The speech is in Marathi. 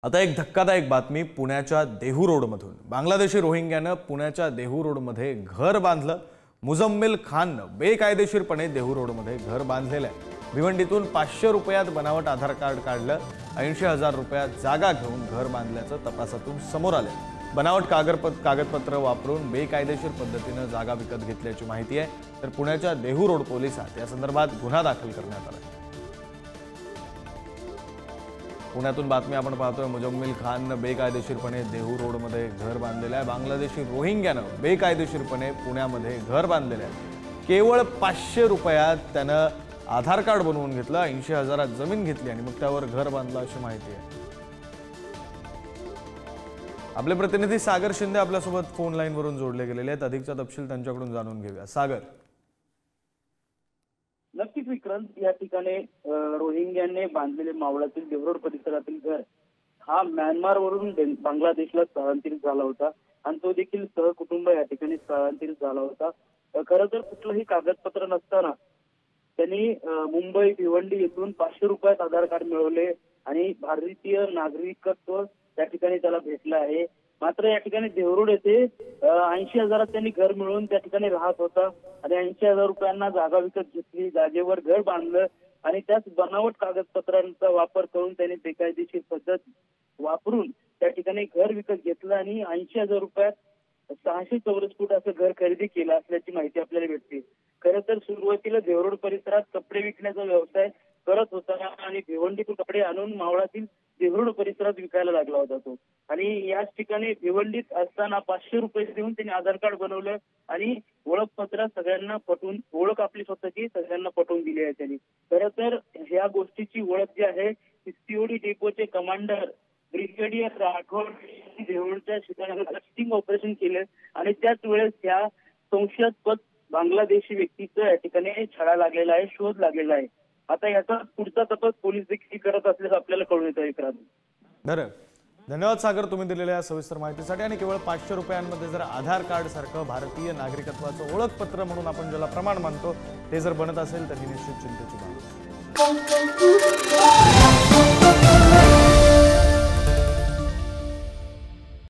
आता एक धक्कादायक बातमी पुण्याच्या देहू रोडमधून बांगलादेशी रोहिंग्यानं पुण्याच्या देहू रोडमध्ये घर बांधलं। मुजम्मिल खाननं बेकायदेशीरपणे देहू रोडमध्ये घर बांधलेलं आहे। भिवंडीतून 500 रुपयात बनावट आधार कार्ड काढलं, 80,000 रुपयात जागा घेऊन घर बांधल्याचं तपासातून समोर आलं। बनावट कागदपत्र वापरून बेकायदेशीर पद्धतीने जागा विकत घेतल्याची माहिती आहे। तर पुण्याच्या देहू रोड पोलिसात या संदर्भात गुन्हा दाखल करण्यात आला। पुण्यातून बातमी आपण पाहतोय। मुजम्मिल खाननं बेकायदेशीरपणे देहू रोडमध्ये घर बांधलेलं आहे। बांगलादेशी रोहिंग्यानं बेकायदेशीरपणे पुण्यामध्ये घर बांधलेलं आहे। केवळ 500 रुपयात त्यानं आधार कार्ड बनवून घेतलं, 80,000 जमीन घेतली आणि मग त्यावर घर बांधलं अशी माहिती आहे। आपले प्रतिनिधी सागर शिंदे आपल्यासोबत फोन लाईन वरून जोडले गेलेले आहेत। अधिकचा तपशील त्यांच्याकडून जाणून घेऊया। सागर, नक्कीच विक्रांत, या ठिकाणी रोहिंग्याने बांधलेले मावळातील देवरोड परिसरातील घर हा म्यानमारवरून बांगलादेशला स्थलांतरित झाला होता आणि तो देखील सहकुटुंब या ठिकाणी स्थलांतरित झाला होता। खरं तर कुठलंही कागदपत्र नसताना त्यांनी मुंबई भिवंडी येथून 500 रुपयात आधार कार्ड मिळवले आणि भारतीय नागरिकत्व त्या ठिकाणी त्याला भेटलं आहे। मात्र या ठिकाणी देवरोड येथे 80,000 त्यांनी घर मिळवून त्या ठिकाणी राहत होता आणि 80,000 रुपयांना जागा विकत घेतली, जागेवर घर बांधलं आणि त्याच बनावट कागदपत्रांचा वापर करून त्यांनी बेकायदेशीर पद्धत वापरून त्या ठिकाणी घर विकत घेतलं आणि 80,000 रुपयात 600 चौरस फूट असं घर खरेदी केलं असल्याची माहिती आपल्याला भेटते। खरं तर सुरुवातीला देवरोड परिसरात कपडे विकण्याचा व्यवसाय करत होता आणि भिवंडीतून कपडे आणून मावळातील देवरोड परिसरात विकायला लागला होता तो। आणि याच ठिकाणी भिवंडीत असताना 500 रुपये देऊन त्यांनी आधार कार्ड बनवलं आणि ओळखपत्र सगळ्यांना पटवून, ओळख आपली स्वतःची सगळ्यांना पटवून दिली आहे त्यांनी। खरं तर ह्या गोष्टीची ओळख जी आहे ती सीओडी डेपोचे कमांडर ब्रिगेडियर राठोड देवरोडच्या ठिकाणी स्टिंग ऑपरेशन केलं आणि त्याच वेळेस ह्या संशयास्पद बांगलादेशी व्यक्तीचं या ठिकाणी छडा लागलेला आहे, शोध लागलेला आहे। आता याचा पुढचा तपास पोलीस देखील करत असल्याचं आपल्याला कळून येतं विक्रांत। बरं, धन्यवाद सागर तुम्ही दिलेल्या सविस्तर माहितीसाठी। आणि केवळ 500 रुपयांमध्ये जर आधार कार्ड सारखं भारतीय नागरिकत्वाचं ओळखपत्र म्हणून आपण ज्याला प्रमाण मानतो ते जर बनत असेल तर ही निश्चित चिंतेची बाब आहे।